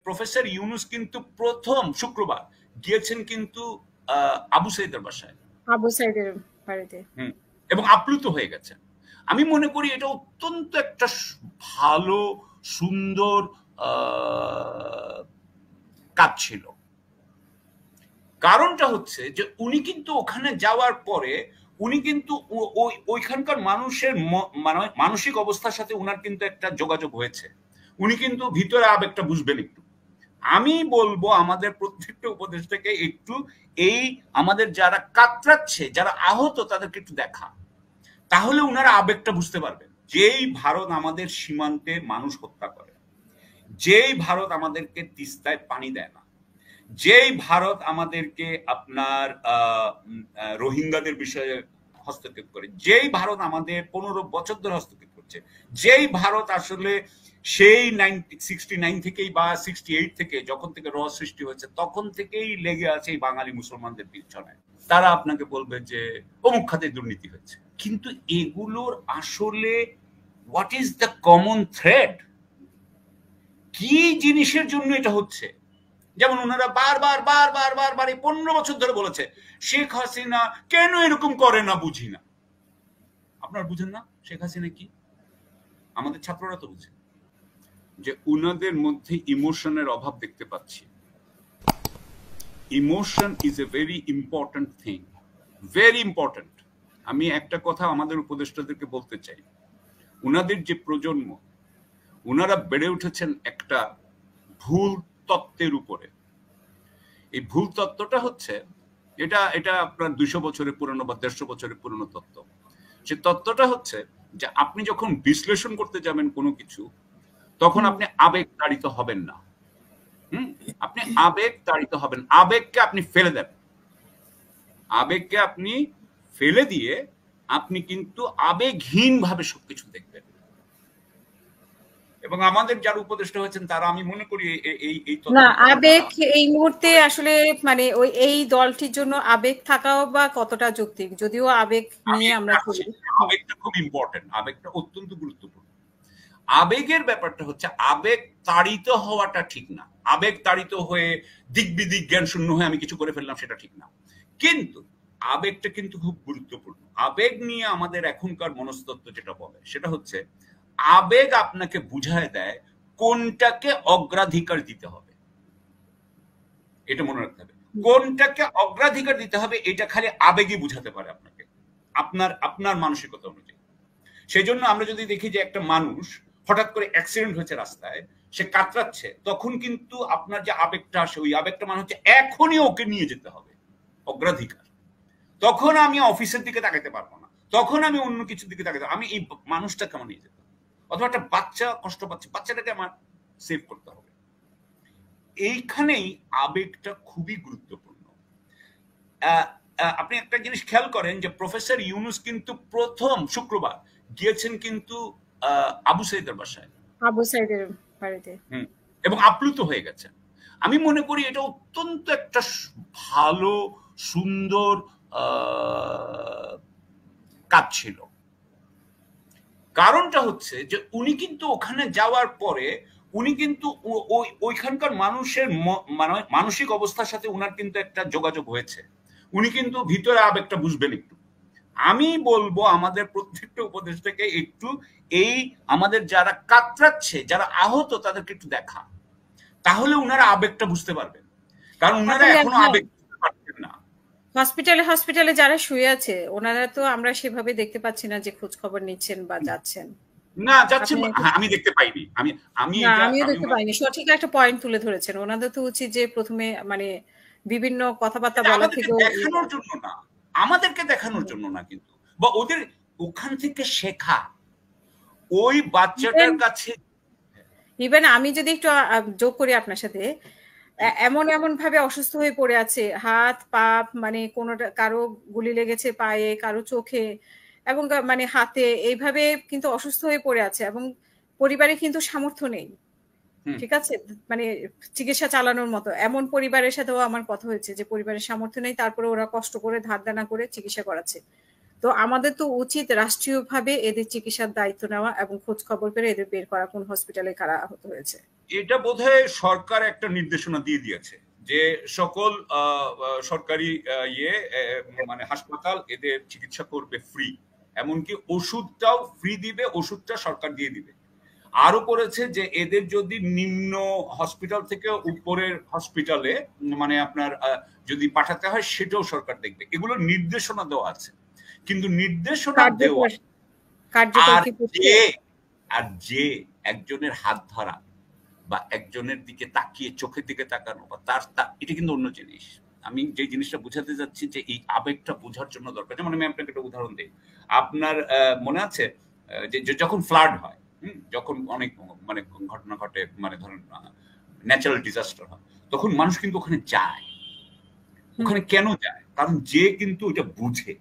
Professor Yunus কিন্তু প্রথম শুক্রবার গিয়েছেন কিন্তু আবু সাইদের বাসায়, আবু সাইদের বাড়িতে, এবং আপ্লুত হয়ে গেছেন। আমি মনে করি এটা অত্যন্ত একটা ভালো সুন্দর কাজ ছিল। কারণটা হচ্ছে যে উনি কিন্তু ওখানে যাওয়ার পরে উনি কিন্তু ওইখানকার মানুষের মানসিক অবস্থার সাথে উনার কিন্তু একটা যোগাযোগ হয়েছে। উনি কিন্তু ভিতরে আবেগটা বুঝবেন একটু। আমি বলবো আমাদের প্রত্যেকটা উপদেষ্টাকে একটু এই আমাদের যারা কাতরাচ্ছে, যারা আহত, তাদেরকে একটু দেখা, তাহলে উনারা আবেগটা বুঝতে পারবেন। যেই ভারত আমাদের সীমান্তে মানুষ হত্যা করে, যেই ভারত আমাদেরকে তিস্তায় পানি দেয় না, যেই ভারত আমাদেরকে আপনার রোহিঙ্গাদের বিষয়ে হস্তক্ষেপ করে, যেই ভারত আমাদের 15 বছর ধরে হস্তক্ষেপ করছে, যেই ভারত আসলে সেই 69 থেকেই বা 68 থেকে যখন থেকে র সৃষ্টি হয়েছে তখন থেকেই লেগে আছে এই বাঙালি মুসলমানদের পিছনে, তারা আপনাকে বলবে যে অমুক খাতে দুর্নীতি হয়েছে। কিন্তু এগুলোর আসলে what is the common thread? কি জিনিসের জন্য এটা হচ্ছে? যেমন ওনারা বারবার বারবার বারবার এই 15 বছর ধরে বলেছে শেখ হাসিনা কেন এরকম করে না, বুঝি না। আপনারা বুঝেন না শেখ হাসিনা কি? আমাদের ছাত্ররা তো বুঝে যে উনাদের মধ্যে ইমোশনের অভাব দেখতে পাচ্ছি। Emotion is a very important thing, very important. আমি একটা কথা আমাদের উপদেষ্টাদেরকে বলতে চাই, উনাদের যে প্রজন্ম, উনারা বেড়ে উঠেছেন একটা ভুল তত্ত্বের উপরে। এই ভুল তত্ত্বটা হচ্ছে এটা আপনার 200 বছরের পুরনো বা 150 বছরের পুরনো তত্ত্ব। সে তত্ত্বটা হচ্ছে যে আপনি যখন বিশ্লেষণ করতে যাবেন কোনো কিছু, তখন আপনি আবেগ তাড়িত হবেন না। আপনি আবেগ তাড়িত হবেন, আবেগকে আপনি ফেলে দেন। আবেগকে আপনি ফেলে দিয়ে আপনি কিন্তু আবেগহীন ভাবে সবকিছু দেখবেন। এবং আমাদের যারা উপদেষ্টা হয়েছেন তারা, আমি মনে করি না, আবেগ এই মুহূর্তে আসলে মানে ওই এই দলটির জন্য আবেগ থাকাও বা কতটা যৌক্তিক, যদিও আবেগ নিয়ে আমরা চলি। আবেগটা খুব ইম্পর্টেন্ট, আবেগটা অত্যন্ত গুরুত্বপূর্ণ। আবেগের ব্যাপারটা হচ্ছে আবেগ তাড়িত হওয়াটা ঠিক না। আবেগ তাড়িত হয়ে দিক বিদিক জ্ঞান শূন্য হয়ে আমি কিছু করে ফেললাম, সেটা ঠিক না। কিন্তু আবেগটা কিন্তু খুব গুরুত্বপূর্ণ। আবেগ নিয়ে আমাদের এখনকার মনস্তত্ত্ব যেটা বলে সেটা হচ্ছে আবেগ আপনাকে বুঝায় দেয় কোনটাকে অগ্রাধিকার দিতে হবে। এটা মনে রাখতে হবে, কোনটাকে অগ্রাধিকার দিতে হবে এটা খালি আবেগই বুঝাতে পারে আপনাকে, আপনার মানসিকতা অনুযায়ী। সেই জন্য আমরা যদি দেখি যে একটা মানুষ হঠাৎ করে অ্যাক্সিডেন্ট হয়েছে রাস্তায়, সে কাতরাচ্ছে, তখন কিন্তু আপনার যে আবেগটা আসে, ওই আবেগটা মানে হচ্ছে এখনই ওকে নিয়ে যেতে হবে, অগ্রাধিকার। তখন আমি অফিসের দিকে তাকাতে পারবো না, তখন আমি অন্য কিছুর দিকে তাকাতে, আমি এই মানুষটাকে আমার নিয়ে যেতে হবে। অথবা একটা বাচ্চা কষ্ট পাচ্ছে, বাচ্চাটাকে আমার সেভ করতে হবে। এইখানেই আবেগটা খুবই গুরুত্বপূর্ণ। আপনি একটা জিনিস খেয়াল করেন যে প্রফেসর ইউনূস কিন্তু প্রথম শুক্রবার গিয়েছেন কিন্তু আবু সাইদের বাসায়, আবু সাইদের বাড়িতে, এবং আপ্লুত হয়ে গেছেন। আমি মনে করি এটা অত্যন্ত একটা ভালো সুন্দর কাজ ছিল। কারণটা হচ্ছে যে উনি কিন্তু ওখানে যাওয়ার পরে উনি কিন্তু ওইখানকার মানুষের মানসিক অবস্থার সাথে উনার কিন্তু একটা যোগাযোগ হয়েছে। উনি কিন্তু ভিতরে আবেগটা বুঝবেন একটু। আমি বলবো আমাদের প্রত্যেকটা উপদেষ্টাকে একটু এই আমাদের যারা কাতরাচ্ছে, যারা আহত, তাদেরকে একটু দেখা, তাহলে উনারা আবেগটা বুঝতে পারবেন। কারণ উনারা এখনো আবেগ বুঝতে পারছেন না। হসপিটালে যারা শুয়ে আছে ওনারা তো আমরা সেভাবে দেখতে পাচ্ছি না যে খোঁজ খবর নিচ্ছেন বা যাচ্ছেন। না যাচ্ছেন, আমি দেখতে পাইনি। আমিও দেখতে পাইনি। সঠিক একটা পয়েন্ট তুলে ধরেছেন। ওনাদের তো উচিত যে প্রথমে মানে বিভিন্ন কথাবার্তা বলা থেকে দেখানোর জন্য না, আমাদেরকে দেখানোর জন্য না, কিন্তু বা ওদের ওখান থেকে শেখা। ওই বাচ্চাটার কাছে ইভেন আমি যদি একটু যোগ করি আপনার সাথে, এমন ভাবে অসুস্থ হয়ে পড়ে আছে, হাত পা মানে কারো গুলি লেগেছে পায়ে, কারো চোখে এবং মানে হাতে, এইভাবে কিন্তু অসুস্থ হয়ে পড়ে আছে এবং পরিবারে কিন্তু সামর্থ্য নেই, ঠিক আছে, মানে চিকিৎসা চালানোর মতো। এমন পরিবারের সাথেও আমার কথা হয়েছে যে পরিবারের সামর্থ্য নেই, তারপরে ওরা কষ্ট করে ধার দেনা করে চিকিৎসা করাচ্ছে। তো আমাদের তো উচিত রাষ্ট্রীয়ভাবে এদের চিকিৎসার দায়িত্ব নেওয়া এবং খোঁজ খবর করে এদের বের করা কোন হসপিটালে কারা আহত হয়েছে। এটা বোধহয় সরকার একটা নির্দেশনা দিয়ে দিয়েছে যে সকল সরকারি মানে হাসপাতাল এদের চিকিৎসা করবে ফ্রি, এমনকি ওষুধটাও ফ্রি দিবে, ওষুধটা সরকার দিয়ে দিবে। আরো করেছে যে এদের যদি নিম্ন হসপিটাল থেকে উপরের হসপিটালে মানে আপনার যদি পাঠাতে হয় সেটাও সরকার দেখবে। এগুলো নির্দেশনা দেওয়া আছে, কিন্তু নির্দেশনা দেওয়া আর যে একজনের হাত ধরা বা একজনের দিকে তাকিয়ে চোখের দিকে তাকানো বা তার এটা কিন্তু অন্য জিনিস। আমি যে জিনিসটা বোঝাতে যাচ্ছি যে এই আবেগটা বোঝার জন্য দরকার। যেমন আমি আপনাকে একটা উদাহরণ দিই। আপনার মনে আছে যে যখন ফ্লাড হয়, যখন অনেক মানে ঘটনা ঘটে, মানে ধরেন ন্যাচারাল ডিজাস্টার হয়, তখন মানুষ কিন্তু ওখানে যায়। ওখানে কেন যায়? কারণ যে কিন্তু ওইটা বুঝে।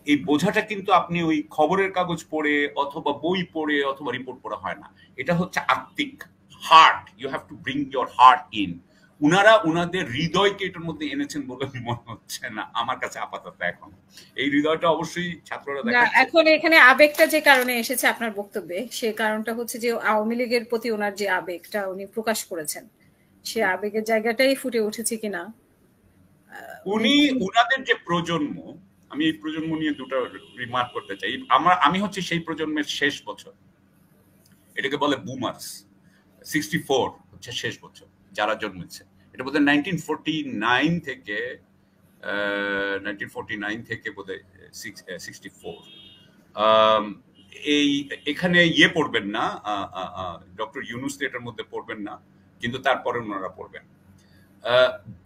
এই বোঝাটা কিন্তু আপনি ওই খবরের কাগজ পড়ে অথবা বই পড়ে অথবা রিপোর্ট পড়া হয় না। এটা হচ্ছে আত্মিক, heart. You have to bring your heart in. উনারা উনাদের হৃদয়কে এটার মধ্যে এনেছেন বলে মনে হচ্ছে না আমার কাছে আপাতত। এখন এই হৃদয়টা অবশ্যই ছাত্ররা দেখাচ্ছে। এখন এখানে আবেগটা যে কারণে এসেছে আপনার বক্তব্যে, সে কারণটা হচ্ছে যে আওয়ামী লীগের প্রতি ওনার যে আবেগটা উনি প্রকাশ করেছেন, সে আবেগের জায়গাটাই ফুটে উঠেছে কিনা। উনি উনাদের যে প্রজন্ম, আমি এই প্রজন্ম নিয়ে দুটো রিমার্ক করতে চাই। আমি হচ্ছে সেই প্রজন্মের শেষ বছর, এটাকে বলে বুমার্স। 64 হচ্ছে শেষ বছর যারা জন্মেছে। এটা বোধহয় 1949 থেকে 1949 থেকে বোধহয় 64। এই এখানে পড়বেন না, ডক্টর ইউনুস এটার মধ্যে পড়বেন না, কিন্তু তারপরে ওনারা পড়বেন।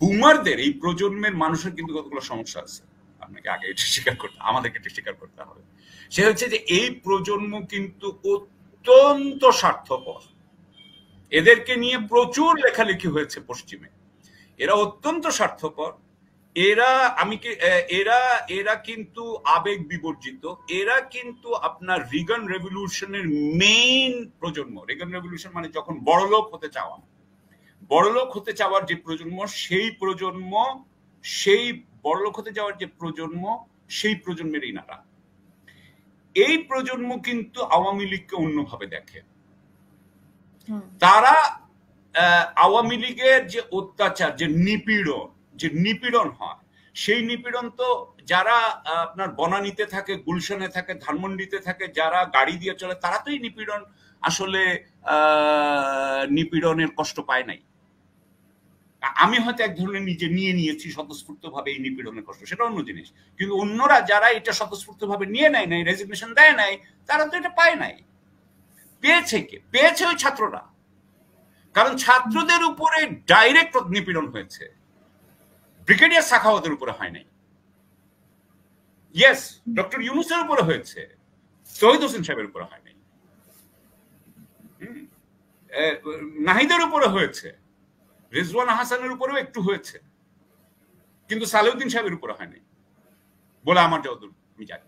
বুমারদের এই প্রজন্মের মানুষের কিন্তু কতগুলো সমস্যা আছে, আপনাকে আগে এটা স্বীকার করতে, আমাদেরকে এটা স্বীকার করতে হবে। সে হচ্ছে যে এই প্রজন্ম কিন্তু অত্যন্ত স্বার্থপর। এদেরকে নিয়ে প্রচুর লেখালেখি হয়েছে পশ্চিমে। এরা অত্যন্ত স্বার্থপর। এরা কিন্তু আবেগ বিবর্জিত। এরা কিন্তু আপনার রিগান রেভলিউশনের মেইন প্রজন্ম। রিগান রেভলিউশন মানে যখন বড়লোক হতে চাওয়ার যে প্রজন্ম, সেই বড়লোক হতে যাওয়ার যে প্রজন্ম, সেই প্রজন্মের ইনারা। এই প্রজন্ম কিন্তু আওয়ামী লীগকে অন্যভাবে দেখে। তারা আওয়ামী লীগের যে অত্যাচার, যে নিপীড়ন হয়, সেই নিপীড়ন তো যারা আপনার বনানীতে থাকে, গুলশানে থাকে, ধানমন্ডিতে থাকে, যারা গাড়ি দিয়ে চলে, তারা তো এই নিপীড়নের কষ্ট পায় নাই। আমি হয়তো এক ধরনের নিজে নিয়েছি স্বতঃস্ফূর্ত ভাবে এই নিপীড়নের কষ্ট, সেটা অন্য জিনিস। কিন্তু অন্যরা যারা এটা স্বতঃস্ফূর্ত ভাবে নিয়ে নেয় নাই, রেজিগনেশন দেয় নাই, তারা তো এটা পায় নাই। পেয়েছে ওই ছাত্ররা। কারণ ছাত্রদের উপরে ডাইরেক্ট নিপীড়ন হয়েছে, ব্রিগেডিয়ার সাখাওয়াতের উপরে হয় নাই। ইয়েস, ডক্টর ইউনুসের উপরে হয়েছে, শহীদ হোসেন সাহেবের উপরে হয় নাই। নাহিদের উপরে হয়েছে, রিজওয়ান হাসানের উপরেও একটু হয়েছে, কিন্তু সালেউদ্দিন সাহেবের উপরে হয়নি বলে আমার যতদূর আমি জানি।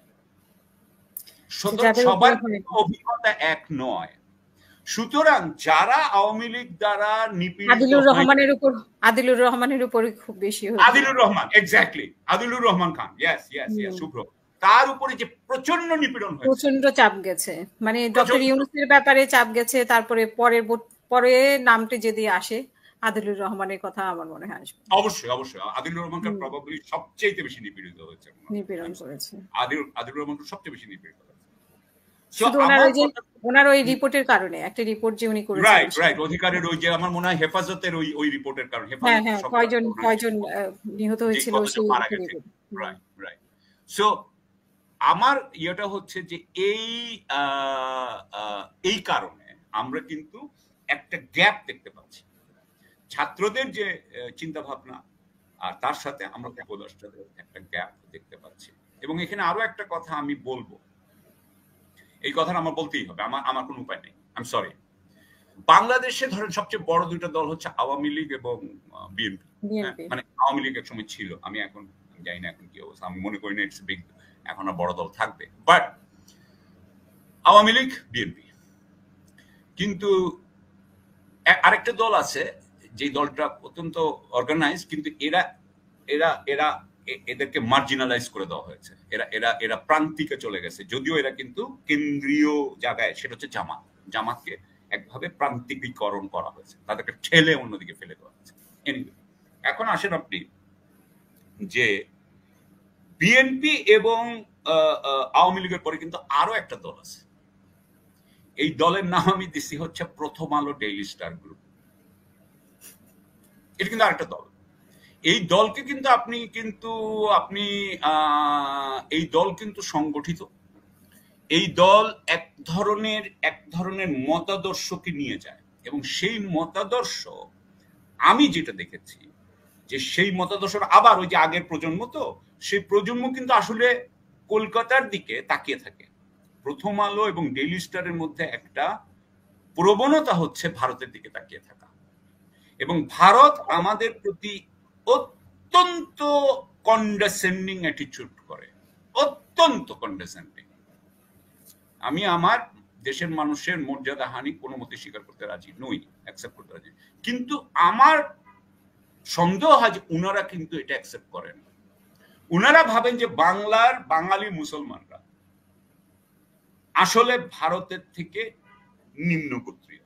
সবার অভিজ্ঞতা এক নয়। সুতরাং যারা আওয়ামী লীগ দ্বারা নিপীড়িত, আদিলুর রহমানের উপর খুব বেশি, আদিলুর রহমান, এক্স্যাক্টলি, আদিলুর রহমান খান, ইয়েস, শুভ্র, তার উপরে যে প্রচন্ড নিপীড়ন হয়েছে, প্রচন্ড চাপ গেছে, মানে ডক্টর ইউনূসের ব্যাপারে চাপ গেছে। তারপরে পরে নামটি যদি আসে আদিলুর রহমানের কথা আমার মনে হয় আসবে। অবশ্যই আদিলুর রহমান খান প্রবাবলি সবচেয়ে বেশি নিপীড়িত হয়েছে, নিপীড়ন করেছে। আদিলুর রহমান সবচেয়ে বেশি নিপীড়িত হয়েছে শুধু ওনার ওই রিপোর্টের কারণে, একটা রিপোর্ট যে উনি করেছেন, রাইট, অধিকারের ওই যে আমার মনে হয় হেফাজতের ওই রিপোর্টের কারণে, কয়জন নিহত হয়েছিল রাইট। সো আমার ইয়েটা হচ্ছে যে এই কারণে আমরা কিন্তু একটা গ্যাপ দেখতে পাচ্ছি, ছাত্রদের যে চিন্তা ভাবনা আর তার সাথে আমরা উপদেষ্টাদের একটা গ্যাপ দেখতে পাচ্ছি। এবং এখানে আরো একটা কথা আমি বলবো, এই কথাটা আমার বলতেই হবে, আমার কোনো উপায় নেই, আই এম সরি। বাংলাদেশে ধরেন সবচেয়ে বড় দুইটা দল হচ্ছে আওয়ামী লীগ এবং বিএনপি। মানে আওয়ামী লীগ এক সময় ছিল, আমি এখন জানি না এখন কি অবস্থা, আমি মনে করি না ইটস বিগ এখন আর বড় দল থাকবে, বাট আওয়ামী লীগ, বিএনপি। কিন্তু আরেকটা দল আছে যে দলটা অত্যন্ত অর্গানাইজ, কিন্তু এরা এদেরকে মার্জিনালাইজ করে দেওয়া হয়েছে। এরা এরা এরা প্রান্তিকে চলে গেছে, যদিও এরা কিন্তু কেন্দ্রীয় জায়গায়, সেটা হচ্ছে জামাতকে একভাবে প্রান্তিকীকরণ করা হয়েছে, তাদেরকে ঠেলে অন্যদিকে ফেলে দেওয়া হয়েছে। এখন আসেন আপনি যে বিএনপি এবং আওয়ামী লীগের পরে কিন্তু আরো একটা দল আছে। এই দলের নাম আমি দিচ্ছি হচ্ছে প্রথম আলো ডেইলি স্টার গ্রুপ। এটা কিন্তু আরেকটা দল। এই দলকে কিন্তু আপনি এই দল কিন্তু সংগঠিত। এই দল এক ধরনের মতাদর্শকে নিয়ে যায়, এবং সেই মতাদর্শ আমি যেটা দেখেছি যে সেই মতাদর্শ আবার ওই যে আগের প্রজন্ম, তো সেই প্রজন্ম কিন্তু আসলে কলকাতার দিকে তাকিয়ে থাকে। প্রথম আলো এবং ডেইলি স্টারের মধ্যে একটা প্রবণতা হচ্ছে ভারতের দিকে তাকিয়ে থাকা, এবং ভারত আমাদের প্রতি অত্যন্ত কন্ডেসেন্ডিং অ্যাটিটিউড করে, অত্যন্ত কন্ডেসেন্ডিং। আমি আমার দেশের মানুষের মর্যাদা হানি কোনো মতে স্বীকার করতে রাজি নই, অ্যাকসেপ্ট করতে রাজি, কিন্তু আমার সন্দেহ হয় যে উনারা কিন্তু এটা অ্যাকসেপ্ট করেন। উনারা ভাবেন যে বাঙালি মুসলমানরা আসলে ভারতের থেকে নিম্ন গোত্রীয়,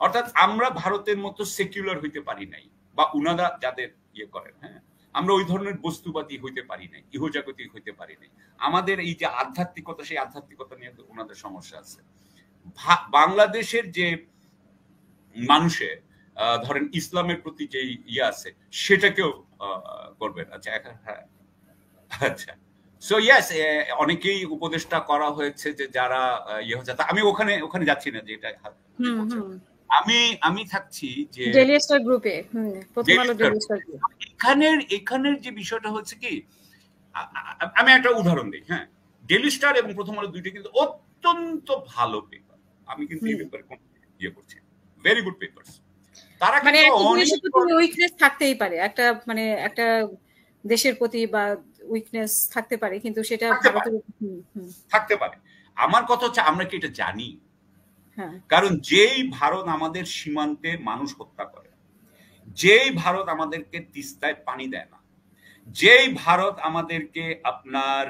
অর্থাৎ আমরা ভারতের মতো সেকুলার হইতে পারি নাই, বা উনারা যাদের ইয়ে করেন, হ্যাঁ, আমরা ওই ধরনের বস্তুবাদী হইতে পারি নাই, ইহজাগতিক হইতে পারি নাই। আমাদের এই যে আধ্যাত্মিকতা, সেই আধ্যাত্মিকতা নিয়ে ওনাদের সমস্যা আছে। বাংলাদেশের যে মানুষের ধরেন ইসলামের প্রতি যে ইয়ে আছে সেটাকেও করবেন। আচ্ছা, হ্যাঁ, আচ্ছা, সো ইয়েস, অনেকেই উপদেষ্টা করা হয়েছে যে যারা ইয়ে হচ্ছে। আমি ওখানে যাচ্ছি না, যেটা আমি থাকছি যে ডেইলি স্টার গ্রুপে, প্রথম আলো ডেইলি স্টার গ্রুপ। এখানের যে বিষয়টা হচ্ছে কি, আমি একটা উদাহরণ দিই। হ্যাঁ, ডেইলি স্টার এবং প্রথম আলো দুইটা কিন্তু অত্যন্ত ভালো পেপার। আমি কিন্তু এই ব্যাপারে কোন ইয়ে করছি, ভেরি গুড পেপারস। তারা মানে কিন্তু উইকনেস থাকতেই পারে, একটা দেশের প্রতি বা উইকনেস থাকতে পারে, কিন্তু সেটা ভারতের থাকতে পারে। আমার কথা হচ্ছে আমরা কি এটা জানি? কারণ যেই ভারত আমাদের সীমান্তে মানুষ হত্যা করে, যেই ভারত আমাদেরকে তিস্তায় পানি দেয় না, যেই ভারত আমাদেরকে আপনার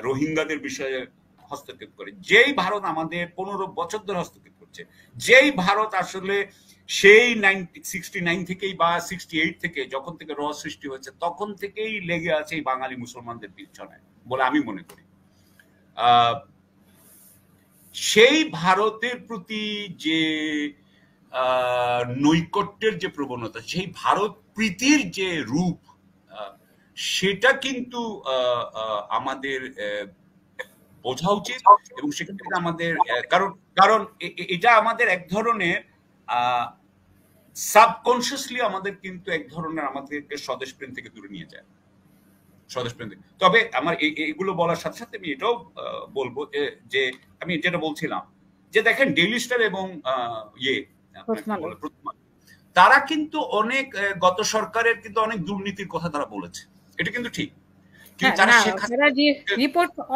রোহিঙ্গাদের বিষয়ে হস্তক্ষেপ করে, যেই ভারত আমাদের 15 বছর ধরে হস্তক্ষেপ করছে, যেই ভারত আসলে সেই 69 থেকেই বা 68 থেকে যখন থেকে র সৃষ্টি হয়েছে তখন থেকেই লেগে আছে এই বাঙালি মুসলমানদের পিছনে বলে আমি মনে করি। সেই ভারতের প্রতি যে নৈকট্যের যে প্রবণতা, সেই ভারত প্রীতির যে রূপ, সেটা কিন্তু আমাদের বোঝা উচিত, এবং সেক্ষেত্রে আমাদের কারণ এটা আমাদের এক ধরনের সাবকনসিয়াসলি আমাদের কিন্তু এক ধরনের আমাদেরকে স্বদেশ প্রেম থেকে দূরে নিয়ে যায়, স্বদেশ প্রেম থেকে। তবে আমার এগুলো বলার সাথে সাথে আমি এটাও বলবো যে আমি যেটা বলছিলাম যে দেখেন ডেইলি স্টার এবং তারা কিন্তু অনেক গত সরকারের কিন্তু অনেক দুর্নীতির কথা তারা বলেছে, এটা কিন্তু ঠিক।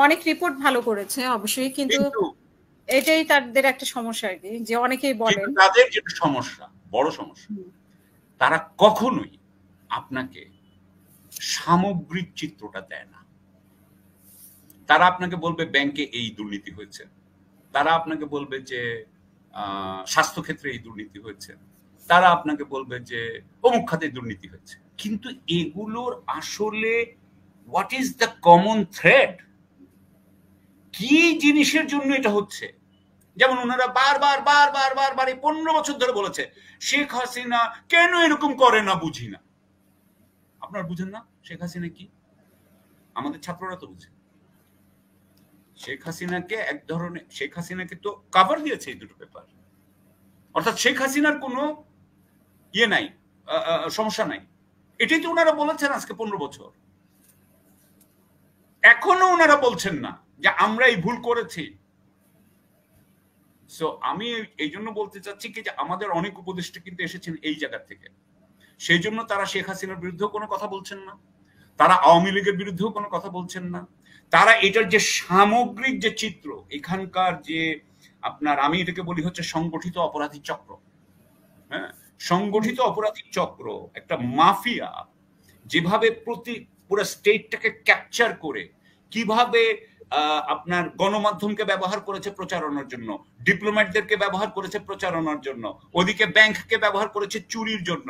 অনেক রিপোর্ট ভালো করেছে অবশ্যই, কিন্তু এটাই তাদের একটা সমস্যা আর কি, যে অনেকেই বলেন তাদের যেটা সমস্যা, বড় সমস্যা, তারা কখনোই আপনাকে সামগ্রিক চিত্রটা দেয় না। তারা আপনাকে বলবে ব্যাংকে এই দুর্নীতি হয়েছে, তারা আপনাকে বলবে যে স্বাস্থ্য ক্ষেত্রে এই দুর্নীতি হয়েছে, তারা আপনাকে বলবে যে অমুক খাতে দুর্নীতি হয়েছে, কিন্তু এগুলোর আসলে what is the common thread, কি জিনিসের জন্য এটা হচ্ছে? যেমন ওনারা বারবার 15 বছর ধরে বলেছে শেখ হাসিনা কেন এরকম করে না, বুঝি না। আপনারা বুঝেন না শেখ হাসিনা কি? আমাদের ছাত্ররা তো বুঝে। শেখ হাসিনাকে তো কভার দিয়েছে এই দুটো পেপার, অর্থাৎ শেখ হাসিনার কোনো ইয়ে নাই, সমস্যা নাই, এটাই তো ওনারা বলেছেন আজকে 15 বছর। এখনো ওনারা বলছেন না যে আমরা এই ভুল করেছি। সো আমি এই জন্য বলতে চাচ্ছি কি যে আমাদের অনেক উপদেষ্টা কিন্তু এসেছেন এই জায়গা থেকে, সেই জন্য তারা শেখ হাসিনার বিরুদ্ধেও কোনো কথা বলছেন না, তারা আওয়ামী লীগের বিরুদ্ধেও কোনো কথা বলছেন না। তারা এটার যে সামগ্রিক যে চিত্র, এখানকার যে আপনার, আমি এটাকে বলি হচ্ছে সংগঠিত অপরাধী চক্র। হ্যাঁ, সংগঠিত অপরাধী চক্র, একটা মাফিয়া যেভাবে পুরো স্টেটটাকে ক্যাপচার করে কিভাবে আপনার গণমাধ্যমকে ব্যবহার করেছে প্রচারণার জন্য, ডিপ্লোম্যাটদেরকে ব্যবহার করেছে প্রচারণার জন্য, ওদিকে ব্যাংককে ব্যবহার করেছে চুরির জন্য।